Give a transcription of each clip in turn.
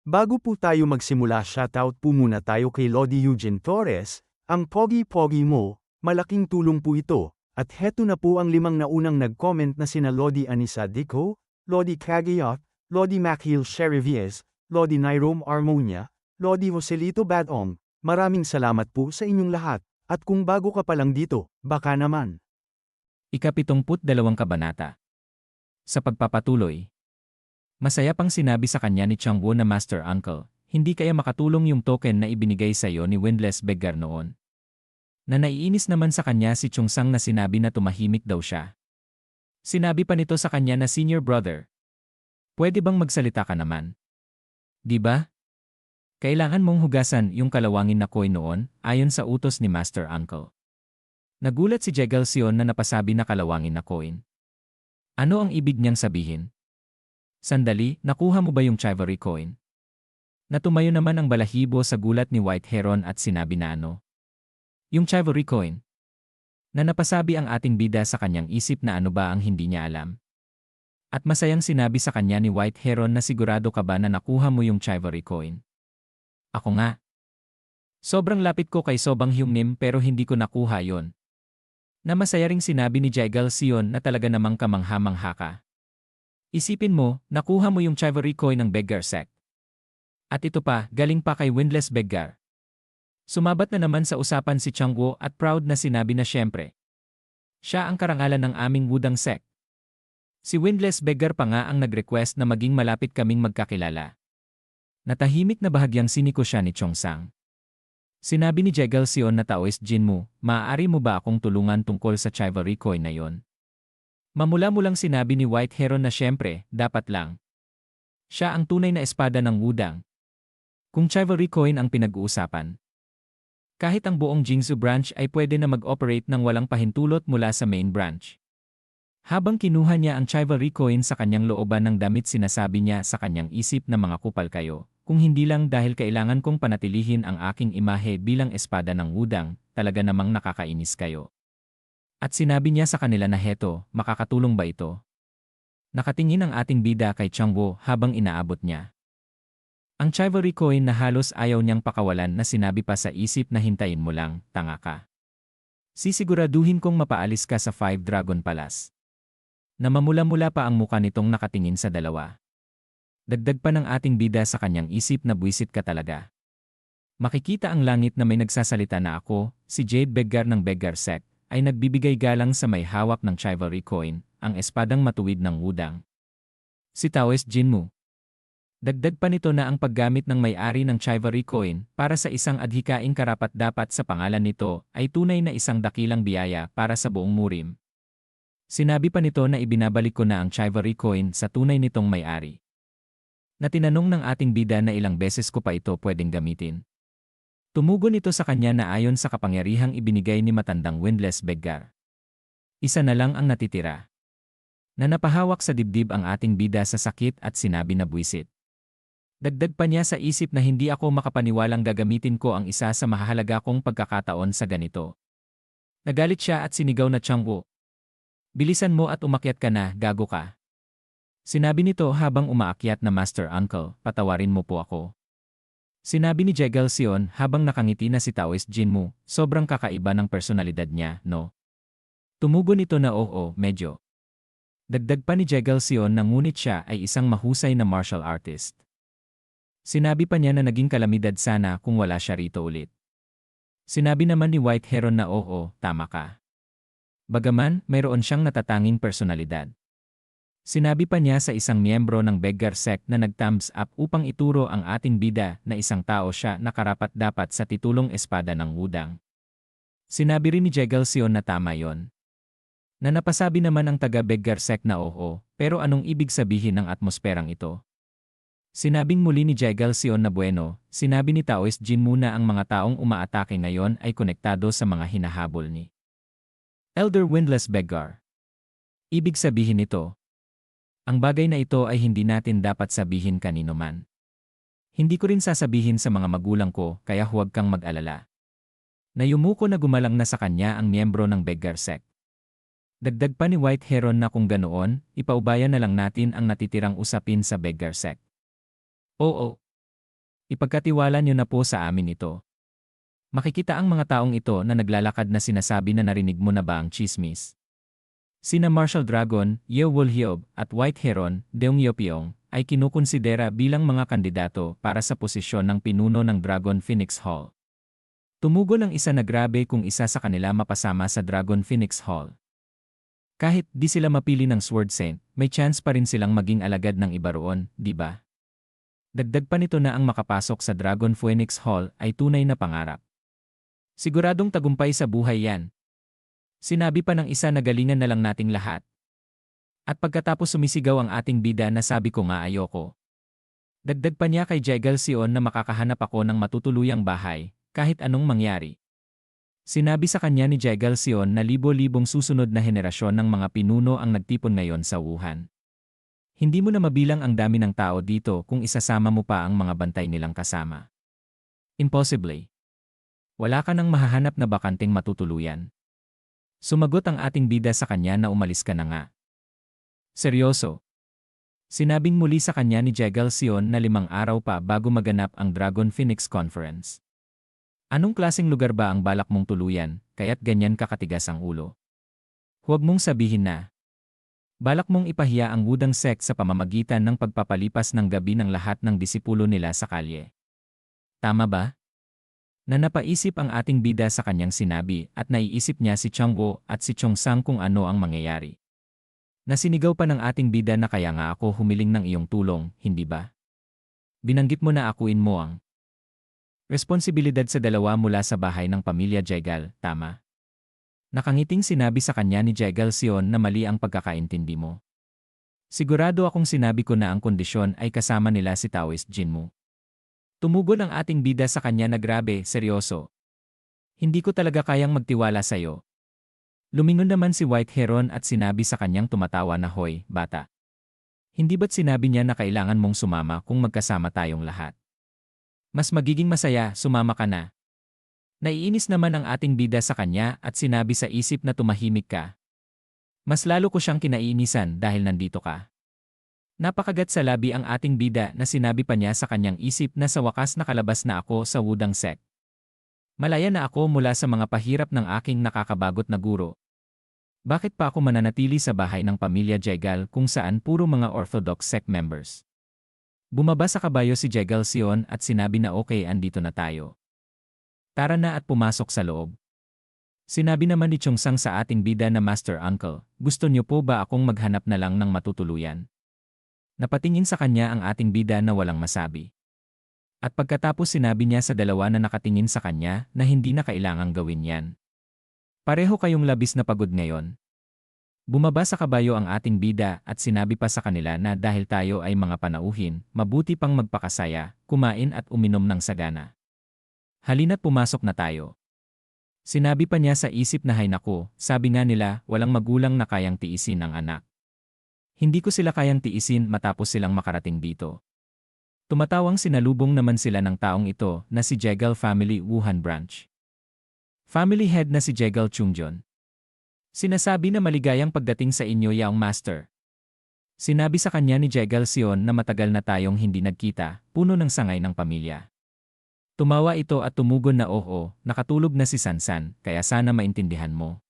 Bago po tayo magsimula, shoutout po muna tayo kay Lodi Eugene Torres, ang pogi-pogi mo, malaking tulong po ito, at heto na po ang 5 naunang nag-comment na sina Lodi Anisa Dico, Lodi Cagayot, Lodi Makhil Sherivies, Lodi Nairome Armonia, Lodi Joselito Badong, maraming salamat po sa inyong lahat, at kung bago ka pa lang dito, baka naman. Ika-72 kabanata. Sa pagpapatuloy. Masaya pang sinabi sa kanya ni Changwoo na Master Uncle, hindi kaya makatulong yung token na ibinigay sa iyo ni Windless Beggar noon. Na naiinis naman sa kanya si Chungsang na sinabi na tumahimik daw siya. Sinabi pa nito sa kanya na senior brother. Pwede bang magsalita ka naman? Di ba? Kailangan mong hugasan yung kalawangin na coin noon, ayon sa utos ni Master Uncle. Nagulat si Jegelsion na napasabi na kalawangin na coin. Ano ang ibig niyang sabihin? Sandali, nakuha mo ba yung chivalry coin? Natumayo naman ang balahibo sa gulat ni White Heron at sinabi na ano? Yung chivalry coin. Na napasabi ang ating bida sa kanyang isip na ano ba ang hindi niya alam. At masayang sinabi sa kanya ni White Heron na sigurado ka ba na nakuha mo yung chivalry coin? Ako nga. Sobrang lapit ko kay Sobang Hyungnim pero hindi ko nakuha yon. Na masaya ring sinabi ni Jegelsion na talaga namang kamangha-mangha ka. Isipin mo, nakuha mo yung chivalry coin ng Beggar Sect. At ito pa, galing pa kay Windless Beggar. Sumabat na naman sa usapan si Changwoo at proud na sinabi na syempre. Siya ang karangalan ng aming Wudang Sect. Si Windless Beggar pa nga ang nag-request na maging malapit kaming magkakilala. Natahimik na bahagyang siniko siya ni Chongsang. Sinabi ni Jegelsion na Taoist Jinmu, maaari mo ba akong tulungan tungkol sa chivalry coin na yon? Mamula-mulang sinabi ni White Heron na syempre, dapat lang. Siya ang tunay na espada ng Wudang. Kung chivalry coin ang pinag-uusapan. Kahit ang buong Jingzhou branch ay pwede na mag-operate ng walang pahintulot mula sa main branch. Habang kinuha niya ang chivalry coin sa kanyang looban ng damit, sinasabi niya sa kanyang isip na mga kupal kayo, kung hindi lang dahil kailangan kong panatilihin ang aking imahe bilang espada ng Wudang, talaga namang nakakainis kayo. At sinabi niya sa kanila na heto, makakatulong ba ito? Nakatingin ang ating bida kay Changwoo habang inaabot niya. Ang chivalry coin na halos ayaw niyang pakawalan na sinabi pa sa isip na hintayin mo lang, tanga ka. Sisiguraduhin kong mapaalis ka sa 5 Dragon Palace. Na mamula-mula pa ang muka nitong nakatingin sa dalawa. Dagdag pa ng ating bida sa kanyang isip na buwisit ka talaga. Makikita ang langit na may nagsasalita na ako, si Jade Beggar ng Beggar Sect, ay nagbibigay galang sa may hawak ng chivalry coin, ang espadang matuwid ng Wudang. Si Taoist Jinmu. Dagdag pa nito na ang paggamit ng may-ari ng chivalry coin para sa isang adhikaing karapat-dapat sa pangalan nito ay tunay na isang dakilang biyaya para sa buong Murim. Sinabi pa nito na ibinabalik ko na ang chivalry coin sa tunay nitong may-ari. Na tinanong ng ating bida na ilang beses ko pa ito pwedeng gamitin. Tumugon ito sa kanya na ayon sa kapangyarihang ibinigay ni matandang Windless Beggar. Isa na lang ang natitira. Na napahawak sa dibdib ang ating bida sa sakit at sinabi na buwisit. Dagdag pa niya sa isip na hindi ako makapaniwalang gagamitin ko ang isa sa mahahalaga kong pagkakataon sa ganito. Nagalit siya at sinigaw na Changwoo. Bilisan mo at umakyat ka na, gago ka. Sinabi nito habang umaakyat na Master Uncle, patawarin mo po ako. Sinabi ni Jegelsion habang nakangiti na si Taoist Jinmu, sobrang kakaiba ng personalidad niya, no? Tumugon ito na oo, medyo. Dagdag pa ni Jegelsion na ngunit siya ay isang mahusay na martial artist. Sinabi pa niya na naging kalamidad sana kung wala siya rito ulit. Sinabi naman ni White Heron na oo, tama ka. Bagaman, mayroon siyang natatanging personalidad. Sinabi pa niya sa isang miyembro ng Beggar Sect na nag-thumbs up upang ituro ang ating bida na isang tao siya na karapat-dapat sa titulong espada ng Wudang. Sinabi rin ni Jegelsion na tama yon. Na napasabi naman ang taga-Beggar Sect na oo, pero anong ibig sabihin ng atmosperang ito? Sinabing muli ni Jegelsion na bueno, sinabi ni Taoist Jinmu na ang mga taong umaatake ngayon ay konektado sa mga hinahabol ni Elder Windless Beggar. Ibig sabihin nito, ang bagay na ito ay hindi natin dapat sabihin kanino man. Hindi ko rin sasabihin sa mga magulang ko, kaya huwag kang mag-alala. Nayumuko na gumalang na sa kanya ang miyembro ng Beggar Sect. Dagdag pa ni White Heron na kung ganoon, ipaubayan na lang natin ang natitirang usapin sa Beggar Sect. Oo. Ipagkatiwala niyo na po sa amin ito. Makikita ang mga taong ito na naglalakad na sinasabi na narinig mo na ba ang chismis. Sina Marshall Dragon, Yeo Woo-hyob, at White Heron, Deong Yeopyeong, ay kinukonsidera bilang mga kandidato para sa posisyon ng pinuno ng Dragon Phoenix Hall. Tumugol ang isa na grabe kung isa sa kanila mapasama sa Dragon Phoenix Hall. Kahit di sila mapili ng Sword Saint, may chance pa rin silang maging alagad ng iba roon, di ba? Dagdag pa nito na ang makapasok sa Dragon Phoenix Hall ay tunay na pangarap. Siguradong tagumpay sa buhay yan. Sinabi pa ng isa na galingan na lang nating lahat. At pagkatapos sumisigaw ang ating bida na sabi ko nga ayoko. Dagdag pa niya kay Jegal Sion na makakahanap ako ng matutuluyang bahay, kahit anong mangyari. Sinabi sa kanya ni Jegal Sion na libo-libong susunod na henerasyon ng mga pinuno ang nagtipon ngayon sa Wuhan. Hindi mo na mabilang ang dami ng tao dito kung isasama mo pa ang mga bantay nilang kasama. Impossibly. Wala ka nang mahahanap na bakanting matutuluyan. Sumagot ang ating bida sa kanya na umalis ka na nga. Seryoso. Sinabing muli sa kanya ni Jegal Sion na 5 araw pa bago maganap ang Dragon Phoenix Conference. Anong klaseng lugar ba ang balak mong tuluyan, kaya't ganyan kakatigas ang ulo? Huwag mong sabihin na. Balak mong ipahiya ang Wudang sect sa pamamagitan ng pagpapalipas ng gabi ng lahat ng disipulo nila sa kalye. Tama ba? Na napaisip ang ating bida sa kanyang sinabi at naiisip niya si Changwo at si Chongsang kung ano ang mangyayari. Nasinigaw pa ng ating bida na kaya nga ako humiling ng iyong tulong, hindi ba? Binanggit mo na akuin mo ang responsibilidad sa dalawa mula sa bahay ng pamilya Jegal, tama? Nakangiting sinabi sa kanya ni Jegal Sion na mali ang pagkakaintindi mo. Sigurado akong sinabi ko na ang kondisyon ay kasama nila si Taoist Jinmu. Tumugol ang ating bida sa kanya na grabe, seryoso. Hindi ko talaga kayang magtiwala sa'yo. Lumingon naman si White Heron at sinabi sa kanyang tumatawa na hoy, bata. Hindi ba't sinabi niya na kailangan mong sumama kung magkasama tayong lahat? Mas magiging masaya, sumama ka na. Naiinis naman ang ating bida sa kanya at sinabi sa isip na tumahimik ka. Mas lalo ko siyang kinaiinisan dahil nandito ka. Napakagat sa labi ang ating bida na sinabi pa niya sa kanyang isip na sa wakas nakalabas na ako sa Wudang sect. Malaya na ako mula sa mga pahirap ng aking nakakabagot na guro. Bakit pa ako mananatili sa bahay ng pamilya Jegal kung saan puro mga Orthodox sect members? Bumaba sa kabayo si Jegal Sion at sinabi na okay, andito na tayo. Tara na at pumasok sa loob. Sinabi naman ni Chongsang sa ating bida na Master Uncle, gusto niyo po ba akong maghanap na lang ng matutuluyan? Napatingin sa kanya ang ating bida na walang masabi. At pagkatapos sinabi niya sa dalawa na nakatingin sa kanya na hindi na kailangang gawin yan. Pareho kayong labis na pagod ngayon. Bumaba sa kabayo ang ating bida at sinabi pa sa kanila na dahil tayo ay mga panauhin, mabuti pang magpakasaya, kumain at uminom ng sagana. Halina't pumasok na tayo. Sinabi pa niya sa isip na hay naku, sabi nga nila walang magulang na kayang tiisin ang anak. Hindi ko sila kayang tiisin matapos silang makarating dito. Tumatawang sinalubong naman sila ng taong ito na si Jegal Family Wuhan Branch. Family head na si Jegal Chungjon. Sinasabi na maligayang pagdating sa inyo yaong master. Sinabi sa kanya ni Jegal Sion na matagal na tayong hindi nagkita, puno ng sangay ng pamilya. Tumawa ito at tumugon na oo, nakatulog na si Sansan, kaya sana maintindihan mo.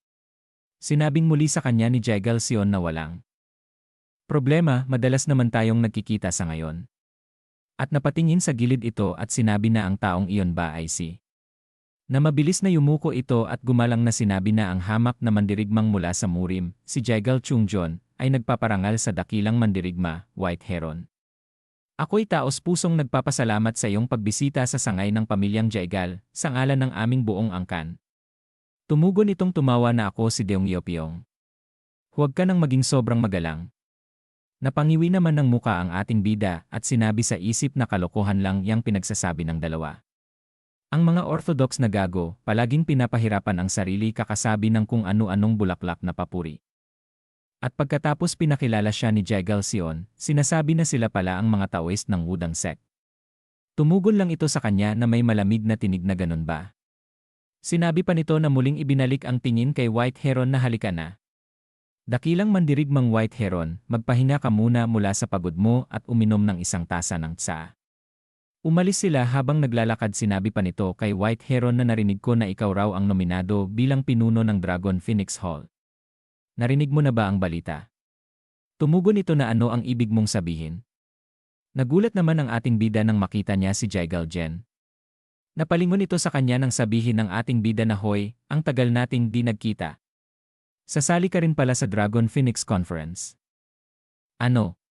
Sinabing muli sa kanya ni Jegal Sion na walang problema, madalas naman tayong nagkikita sa ngayon. At napatingin sa gilid ito at sinabi na ang taong iyon ba ay si na mabilis na yumuko ito at gumalang na sinabi na ang hamak na mandirigmang mula sa Murim, si Jegal Chungjon, ay nagpaparangal sa dakilang mandirigma, White Heron. Ako'y taos-pusong nagpapasalamat sa iyong pagbisita sa sangay ng pamilyang Jegal, sa ngalan ng aming buong angkan. Tumugon itong tumawa na ako si Deong Yeopyeong. Huwag ka nang maging sobrang magalang. Napangiwi naman ng muka ang ating bida at sinabi sa isip na kalokohan lang yang pinagsasabi ng dalawa. Ang mga Orthodox na gago, palaging pinapahirapan ang sarili kakasabi ng kung ano-anong bulaklak na papuri. At pagkatapos pinakilala siya ni Jegal Sion, sinasabi na sila pala ang mga Taoist ng Wudang sect. Tumugon lang ito sa kanya na may malamig na tinig na ganun ba. Sinabi pa nito na muling ibinalik ang tingin kay White Heron na halika na. Dakilang mandirigmang White Heron, magpahinga ka muna mula sa pagod mo at uminom ng isang tasa ng tsa. Umalis sila habang naglalakad. Sinabi pa nito kay White Heron na narinig ko na ikaw raw ang nominado bilang pinuno ng Dragon Phoenix Hall. Narinig mo na ba ang balita? Tumugon ito na ano ang ibig mong sabihin? Nagulat naman ang ating bida nang makita niya si Jaegal Jen. Napalingon ito sa kanya nang sabihin ng ating bida na hoy, ang tagal nating di nagkita. Sasali ka rin pala sa Dragon Phoenix Conference. Ano?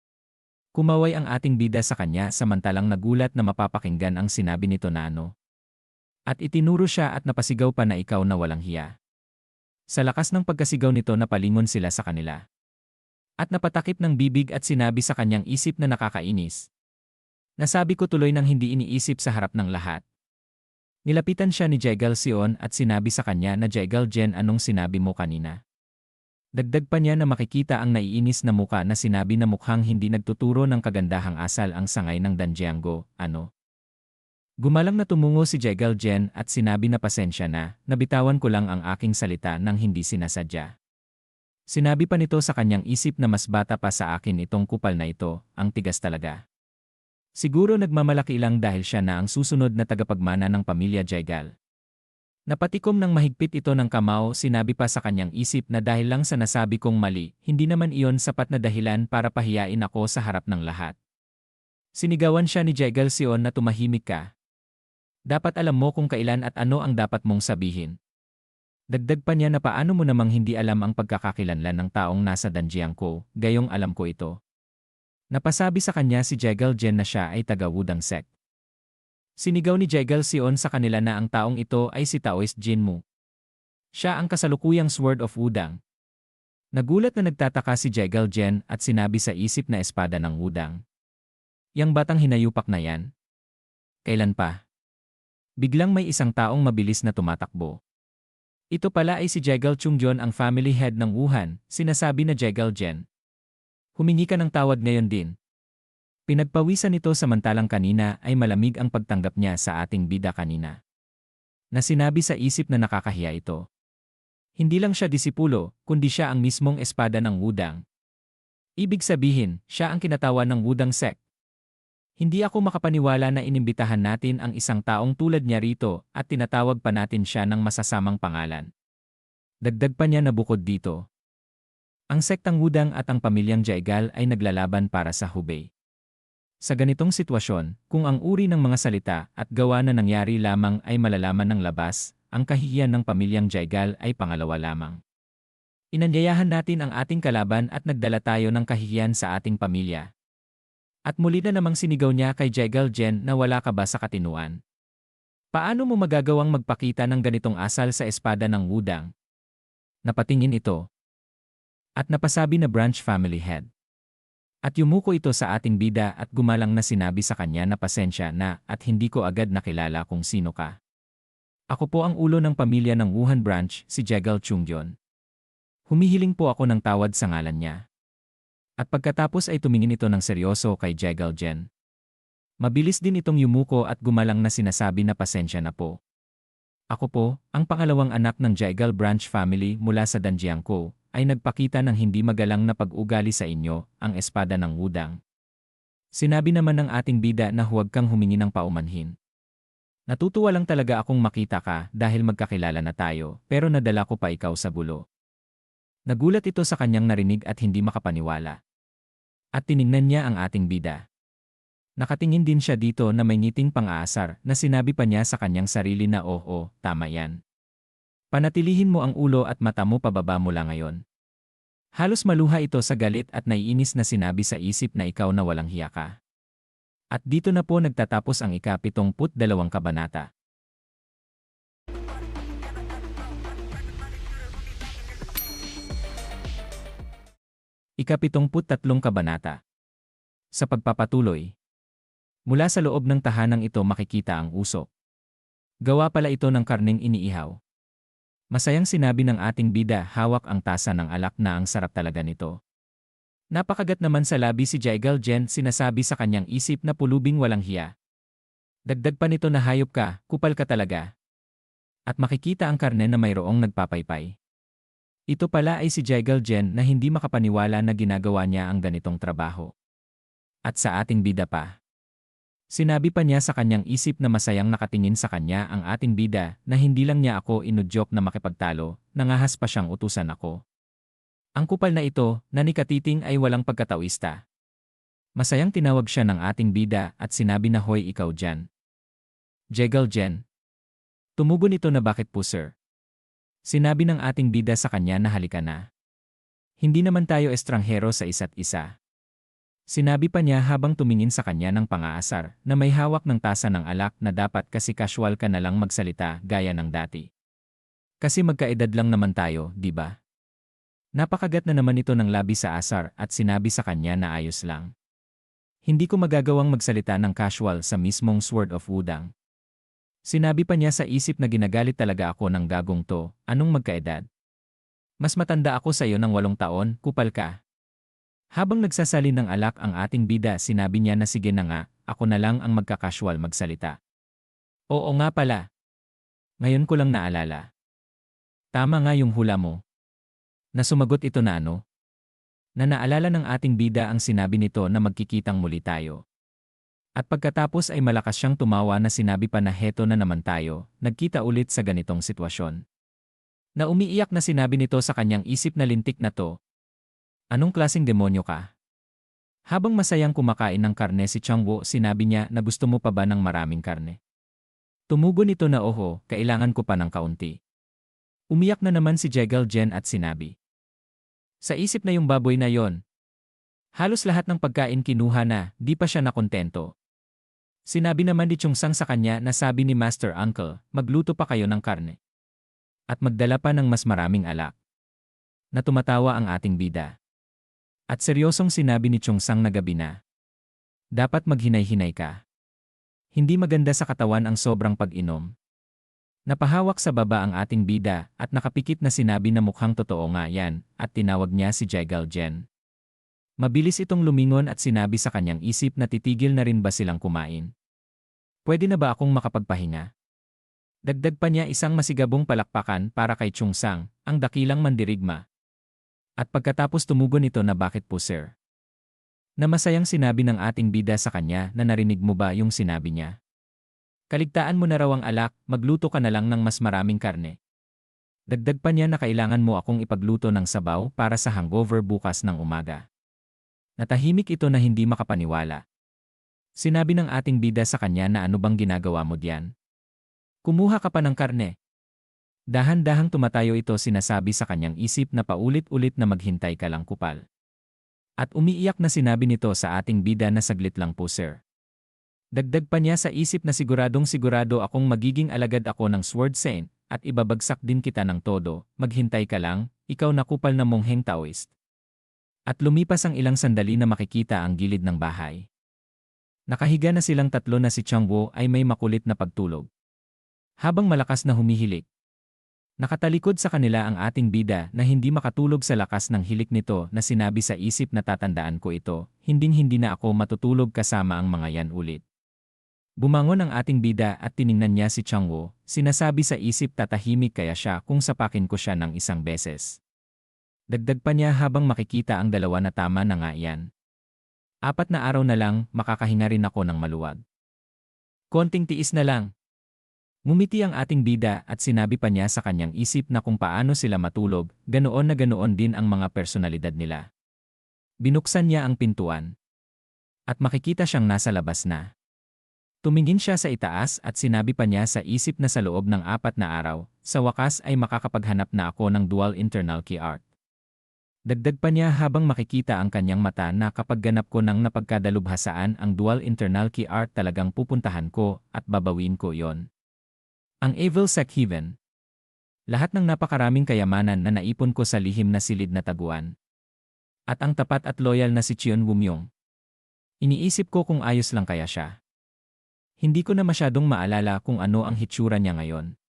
Kumaway ang ating bida sa kanya samantalang nagulat na mapapakinggan ang sinabi nito na ano. At itinuro siya at napasigaw pa na ikaw na walang hiya. Sa lakas ng pagkasigaw nito napalingon sila sa kanila. At napatakip ng bibig at sinabi sa kanyang isip na nakakainis. Nasabi ko tuloy nang hindi iniisip sa harap ng lahat. Nilapitan siya ni Jaegal Sion at sinabi sa kanya na Jaegal Jen anong sinabi mo kanina. Dagdag pa niya na makikita ang naiinis na muka na sinabi na mukhang hindi nagtuturo ng kagandahang asal ang sangay ng Danjianggo, ano? Gumalang na tumungo si Jaegal Jen at sinabi na pasensya na, nabitawan ko lang ang aking salita nang hindi sinasadya. Sinabi pa nito sa kanyang isip na mas bata pa sa akin itong kupal na ito, ang tigas talaga. Siguro nagmamalaki lang dahil siya na ang susunod na tagapagmana ng pamilya Jaegal. Napatikom ng mahigpit ito ng kamao. Sinabi pa sa kanyang isip na dahil lang sa nasabi kong mali, hindi naman iyon sapat na dahilan para pahiyain ako sa harap ng lahat. Sinigawan siya ni Jaegal Sion na tumahimik ka. Dapat alam mo kung kailan at ano ang dapat mong sabihin. Dagdag pa niya na paano mo namang hindi alam ang pagkakakilanlan ng taong nasa Danjiangko, gayong alam ko ito. Napasabi sa kanya si Jaegal Jen na siya ay taga-Wudang sect. Sinigaw ni Jaegal Sion sa kanila na ang taong ito ay si Taoist Jinmu. Siya ang kasalukuyang Sword of Wudang. Nagulat na nagtataka si Jaegal Jen at sinabi sa isip na espada ng Wudang. Yang batang hinayupak na yan? Kailan pa? Biglang may isang taong mabilis na tumatakbo. Ito pala ay si Jaegal Chungjon ang family head ng Wuhan, sinasabi na Jaegal Jen. Humingi ka ng tawad ngayon din. Pinagpawisan nito samantalang kanina ay malamig ang pagtanggap niya sa ating bida kanina. Na sinabi sa isip na nakakahiya ito. Hindi lang siya disipulo, kundi siya ang mismong espada ng Wudang. Ibig sabihin, siya ang kinatawan ng Wudang sect. Hindi ako makapaniwala na inimbitahan natin ang isang taong tulad niya rito at tinatawag pa natin siya ng masasamang pangalan. Dagdag pa niya na bukod dito. Ang sektang Wudang at ang pamilyang Jaegal ay naglalaban para sa Hubei. Sa ganitong sitwasyon, kung ang uri ng mga salita at gawa na nangyari lamang ay malalaman ng labas, ang kahihiyan ng pamilyang Jaegal ay pangalawa lamang. Inanyayahan natin ang ating kalaban at nagdala tayo ng kahihiyan sa ating pamilya. At muli na namang sinigaw niya kay Jaegal Jen na wala ka ba sa katinuan? Paano mo magagawang magpakita ng ganitong asal sa espada ng Wudang? Napatingin ito. At napasabi na branch family head. At yumuko ito sa ating bida at gumalang na sinabi sa kanya na pasensya na at hindi ko agad nakilala kung sino ka. Ako po ang ulo ng pamilya ng Wuhan branch, si Jaegal Chungjon. Humihiling po ako ng tawad sa ngalan niya. At pagkatapos ay tumingin ito ng seryoso kay Jaegal Jen. Mabilis din itong yumuko at gumalang na sinasabi na pasensya na po. Ako po, ang pangalawang anak ng Jaegal branch family mula sa Danjiangko, ay nagpakita ng hindi magalang na pag-ugali sa inyo, ang espada ng Wudang. Sinabi naman ng ating bida na huwag kang humingi ng paumanhin. Natutuwa lang talaga akong makita ka dahil magkakilala na tayo, pero nadala ko pa ikaw sa gulo. Nagulat ito sa kanyang narinig at hindi makapaniwala. At tiningnan niya ang ating bida. Nakatingin din siya dito na may ngiting pang-aasar na sinabi pa niya sa kanyang sarili na tama yan. Panatilihin mo ang ulo at mata mo pababa mula ngayon. Halos maluha ito sa galit at naiinis na sinabi sa isip na ikaw na walang hiya ka. At dito na po nagtatapos ang ika-72 kabanata. Ika-73 kabanata. Sa pagpapatuloy. Mula sa loob ng tahanang ito makikita ang usok. Gawa pala ito ng karneng iniihaw. Masayang sinabi ng ating bida, hawak ang tasa ng alak na ang sarap talaga nito. Napakagat naman sa labi si Jaegal Jen, sinasabi sa kanyang isip na pulubing walang hiya. Dagdag pa nito na hayop ka, kupal ka talaga. At makikita ang karne na mayroong nagpapaypay. Ito pala ay si Jaegal Jen na hindi makapaniwala na ginagawa niya ang ganitong trabaho. At sa ating bida pa. Sinabi pa niya sa kanyang isip na masayang nakatingin sa kanya ang ating bida na hindi lang niya ako inudyok na makipagtalo, nangahas pa siyang utusan ako. Ang kupal na ito, na ni Katiting ay walang pagkatawista. Masayang tinawag siya ng ating bida at sinabi na hoy ikaw dyan. Jegal Jen. Tumugon ito na bakit po sir? Sinabi ng ating bida sa kanya na halika na. Hindi naman tayo estranghero sa isa't isa. Sinabi pa niya habang tumingin sa kanya ng pangaasar na may hawak ng tasa ng alak na dapat kasi casual ka na lang magsalita gaya ng dati. Kasi magkaedad lang naman tayo, di ba? Napakagat na naman ito ng labi sa asar at sinabi sa kanya na ayos lang. Hindi ko magagawang magsalita ng casual sa mismong Sword of Wudang. Sinabi pa niya sa isip na ginagalit talaga ako ng gagong to, anong magkaedad? Mas matanda ako sa iyo ng 8 taon, kupal ka. Habang nagsasalin ng alak ang ating bida sinabi niya na sige na nga, ako na lang ang magkakasual magsalita. Oo nga pala. Ngayon ko lang naalala. Tama nga yung hula mo. Na sumagot ito na ano? Na naalala ng ating bida ang sinabi nito na magkikitang muli tayo. At pagkatapos ay malakas siyang tumawa na sinabi pa na heto na naman tayo, nagkita ulit sa ganitong sitwasyon. Na umiiyak na sinabi nito sa kanyang isip na lintik na to. Anong klaseng demonyo ka? Habang masayang kumakain ng karne si Changwo, sinabi niya na gusto mo pa ba ng maraming karne? Tumugon ito na oho, kailangan ko pa ng kaunti. Umiyak na naman si Jegal Jen at sinabi. Sa isip na yung baboy na yon. Halos lahat ng pagkain kinuha na, di pa siya nakontento. Sinabi naman ni Chungsang sa kanya na sabi ni Master Uncle, magluto pa kayo ng karne. At magdala pa ng mas maraming alak. Na tumatawa ang ating bida. At seryosong sinabi ni Chungsang na gabi na. Dapat maghinay-hinay ka. Hindi maganda sa katawan ang sobrang pag-inom. Napahawak sa baba ang ating bida at nakapikit na sinabi na mukhang totoo nga yan at tinawag niya si Jegal Jen. Mabilis itong lumingon at sinabi sa kanyang isip na titigil na rin ba silang kumain. Pwede na ba akong makapagpahinga? Dagdag pa niya isang masigabong palakpakan para kay Chungsang, ang dakilang mandirigma. At pagkatapos tumugon ito na bakit po sir? Na masayang sinabi ng ating bida sa kanya na narinig mo ba yung sinabi niya? Kaligtaan mo na raw ang alak, magluto ka na lang ng mas maraming karne. Dagdag pa niya na kailangan mo akong ipagluto ng sabaw para sa hangover bukas ng umaga. Natahimik ito na hindi makapaniwala. Sinabi ng ating bida sa kanya na ano bang ginagawa mo diyan? Kumuha ka pa ng karne. Dahan-dahang tumatayo ito sinasabi sa kanyang isip na paulit-ulit na maghintay ka lang kupal. At umiiyak na sinabi nito sa ating bida na saglit lang po sir. Dagdag pa niya sa isip na siguradong sigurado akong magiging alagad ako ng Sword Saint at ibabagsak din kita ng todo, maghintay ka lang, ikaw na kupal na mongheng Taoist. At lumipas ang ilang sandali na makikita ang gilid ng bahay. Nakahiga na silang tatlo na si Changwo ay may makulit na pagtulog. Habang malakas na humihilik. Nakatalikod sa kanila ang ating bida na hindi makatulog sa lakas ng hilik nito na sinabi sa isip na tatandaan ko ito, hinding-hindi na ako matutulog kasama ang mga yan ulit. Bumangon ang ating bida at tiningnan niya si Changwo, sinasabi sa isip tatahimik kaya siya kung sapakin ko siya ng isang beses. Dagdag pa niya habang makikita ang dalawa na tama na nga yan. 4 na araw na lang, makakahinga rin ako ng maluwag. Konting tiis na lang. Ngumiti ang ating bida at sinabi pa niya sa kanyang isip na kung paano sila matulog, ganoon na ganoon din ang mga personalidad nila. Binuksan niya ang pintuan. At makikita siyang nasa labas na. Tumingin siya sa itaas at sinabi pa niya sa isip na sa loob ng 4 na araw, sa wakas ay makakapaghanap na ako ng dual internal key art. Dagdag pa niya habang makikita ang kanyang mata na kapag ganap ko ng napagkadalubhasaan ang dual internal key art talagang pupuntahan ko at babawin ko yon. Ang Evil Sec Heaven. Lahat ng napakaraming kayamanan na naipon ko sa lihim na silid na taguan. At ang tapat at loyal na si Cheon Wumyong. Iniisip ko kung ayos lang kaya siya. Hindi ko na masyadong maalala kung ano ang hitsura niya ngayon.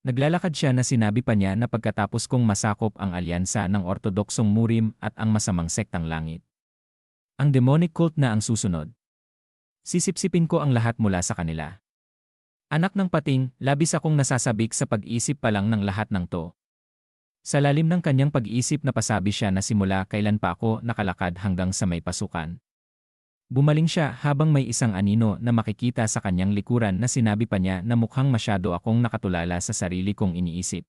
Naglalakad siya na sinabi pa niya na pagkatapos kong masakop ang alyansa ng ortodoksong Murim at ang masamang sektang langit. Ang demonic cult na ang susunod. Sisipsipin ko ang lahat mula sa kanila. Anak ng pating, labis akong nasasabik sa pag-isip pa lang ng lahat ng to. Sa lalim ng kanyang pag-isip napasabi siya na simula kailan pa ako nakalakad hanggang sa may pasukan. Bumaling siya habang may isang anino na makikita sa kanyang likuran na sinabi pa niya na mukhang masyado akong nakatulala sa sarili kong iniisip.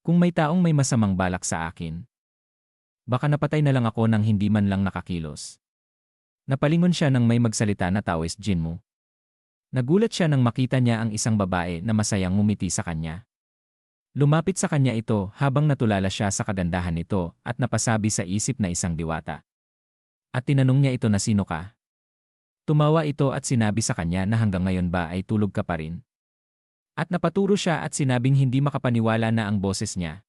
Kung may taong may masamang balak sa akin, baka napatay na lang ako nang hindi man lang nakakilos. Napalingon siya nang may magsalita na Taoist Jinmu. Nagulat siya nang makita niya ang isang babae na masayang ngumiti sa kanya. Lumapit sa kanya ito habang natulala siya sa kagandahan nito at napasabi sa isip na isang diwata. At tinanong niya ito na sino ka? Tumawa ito at sinabi sa kanya na hanggang ngayon ba ay tulog ka pa rin? At napaturo siya at sinabing hindi makapaniwala na ang boses niya.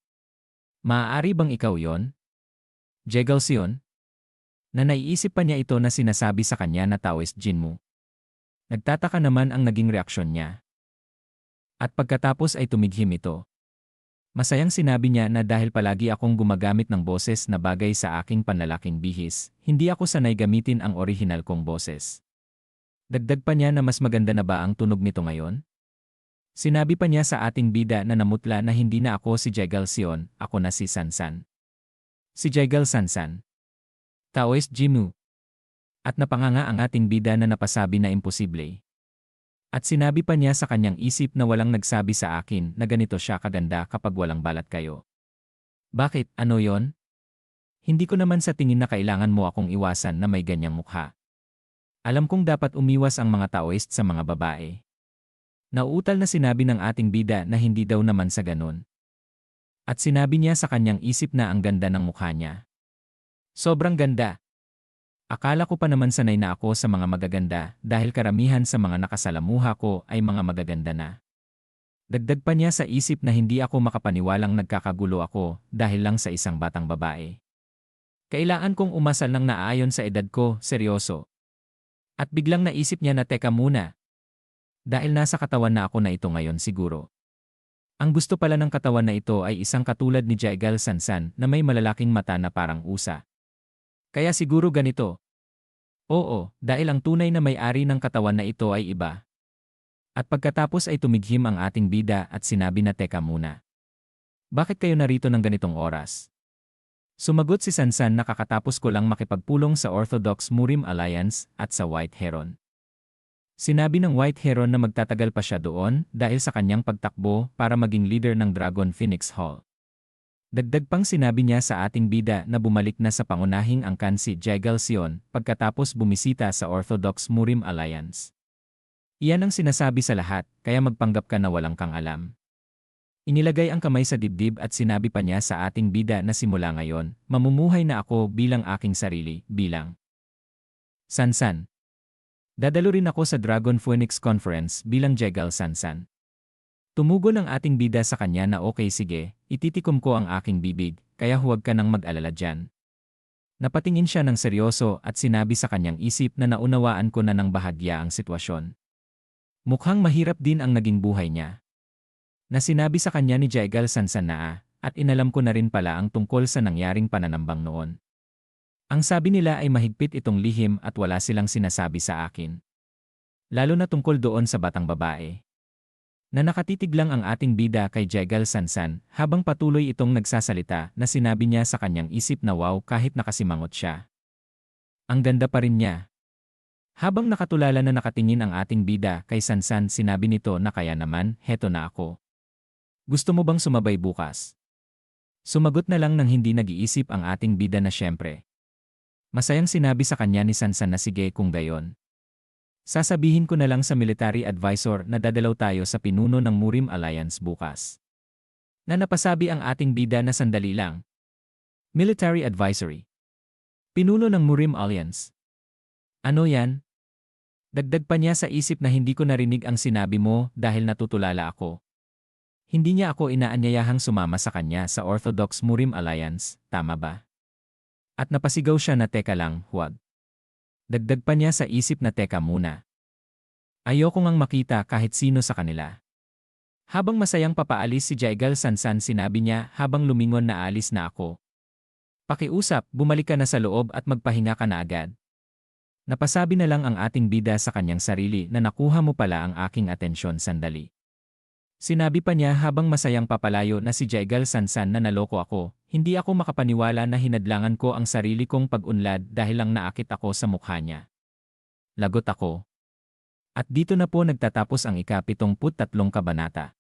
Maaari bang ikaw yon? Jegalsion? Na naiisip pa niya ito na sinasabi sa kanya na Taoist Jinmu. Nagtataka naman ang naging reaksyon niya. At pagkatapos ay tumighim ito. Masayang sinabi niya na dahil palagi akong gumagamit ng boses na bagay sa aking panlalaking bihis, hindi ako sanay gamitin ang orihinal kong boses. Dagdag pa niya na mas maganda na ba ang tunog nito ngayon? Sinabi pa niya sa ating bida na namutla na hindi na ako si Jegalsion, ako na si Sansan. Si Jegal Sansan. Taoist Jinmu. At napanganga ang ating bida na napasabi na imposible. At sinabi pa niya sa kanyang isip na walang nagsabi sa akin na ganito siya kaganda kapag walang balat kayo. Bakit, ano yon? Hindi ko naman sa tingin na kailangan mo akong iwasan na may ganyang mukha. Alam kong dapat umiwas ang mga Taoist sa mga babae. Nauutal na sinabi ng ating bida na hindi daw naman sa ganun. At sinabi niya sa kanyang isip na ang ganda ng mukha niya. Sobrang ganda. Akala ko pa naman sanay na ako sa mga magaganda dahil karamihan sa mga nakasalamuha ko ay mga magaganda na. Dagdag pa niya sa isip na hindi ako makapaniwalang nagkakagulo ako dahil lang sa isang batang babae. Kailangan kong umasal ng naaayon sa edad ko, seryoso. At biglang naisip niya na teka muna. Dahil nasa katawan na ako na ito ngayon siguro. Ang gusto pala ng katawan na ito ay isang katulad ni Jegal Sansan na may malalaking mata na parang usa. Kaya siguro ganito. Oo, dahil ang tunay na may-ari ng katawan na ito ay iba. At pagkatapos ay tumighim ang ating bida at sinabi na teka muna. Bakit kayo narito ng ganitong oras? Sumagot si Sansan na kakatapos ko lang makipagpulong sa Orthodox Muslim Alliance at sa White Heron. Sinabi ng White Heron na magtatagal pa siya doon dahil sa kanyang pagtakbo para maging leader ng Dragon Phoenix Hall. Dagdag pang sinabi niya sa ating bida na bumalik na sa pangunahing angkan si Jegalsion pagkatapos bumisita sa Orthodox Muslim Alliance. Iyan ang sinasabi sa lahat, kaya magpanggap ka na walang kang alam. Inilagay ang kamay sa dibdib at sinabi pa niya sa ating bida na simula ngayon, mamumuhay na ako bilang aking sarili, bilang Sansan. Dadalo rin ako sa Dragon Phoenix Conference bilang Jegal Sansan. Tumugon ang ating bida sa kanya na okay sige, ititikom ko ang aking bibig, kaya huwag ka nang mag-alala dyan. Napatingin siya ng seryoso at sinabi sa kanyang isip na naunawaan ko na ng bahagya ang sitwasyon. Mukhang mahirap din ang naging buhay niya. Na sinabi sa kanya ni Jegal Sansan na at inalam ko na rin pala ang tungkol sa nangyaring pananambang noon. Ang sabi nila ay mahigpit itong lihim at wala silang sinasabi sa akin. Lalo na tungkol doon sa batang babae. Na nakatitig lang ang ating bida kay Jegal Sansan habang patuloy itong nagsasalita na sinabi niya sa kanyang isip na wow kahit nakasimangot siya. Ang ganda pa rin niya. Habang nakatulala na nakatingin ang ating bida kay Sansan sinabi nito na kaya naman, heto na ako. Gusto mo bang sumabay bukas? Sumagot na lang nang hindi nag-iisip ang ating bida na syempre. Masayang sinabi sa kanya ni Sansan na sige kung gayon. Sasabihin ko na lang sa military advisor na dadalaw tayo sa pinuno ng Muslim Alliance bukas. Na napasabi ang ating bida na sandali lang. Military advisory. Pinuno ng Muslim Alliance. Ano yan? Dagdag pa niya sa isip na hindi ko narinig ang sinabi mo dahil natutulala ako. Hindi niya ako inaanyayahang sumama sa kanya sa Orthodox Muslim Alliance, tama ba? At napasigaw siya na teka lang, huwag. Dagdag pa niya sa isip na teka muna. Ayoko ngang makita kahit sino sa kanila. Habang masayang papaalis si Jegal Sansan sinabi niya habang lumingon na alis na ako. Pakiusap, bumalik ka na sa loob at magpahinga ka na agad. Napasabi na lang ang ating bida sa kanyang sarili na nakuha mo pala ang aking atensyon sandali. Sinabi pa niya habang masayang papalayo na si Jegal Sansan na naloko ako, hindi ako makapaniwala na hinadlangan ko ang sarili kong pag-unlad dahil lang naakit ako sa mukha niya. Lagot ako. At dito na po nagtatapos ang ika-73 kabanata.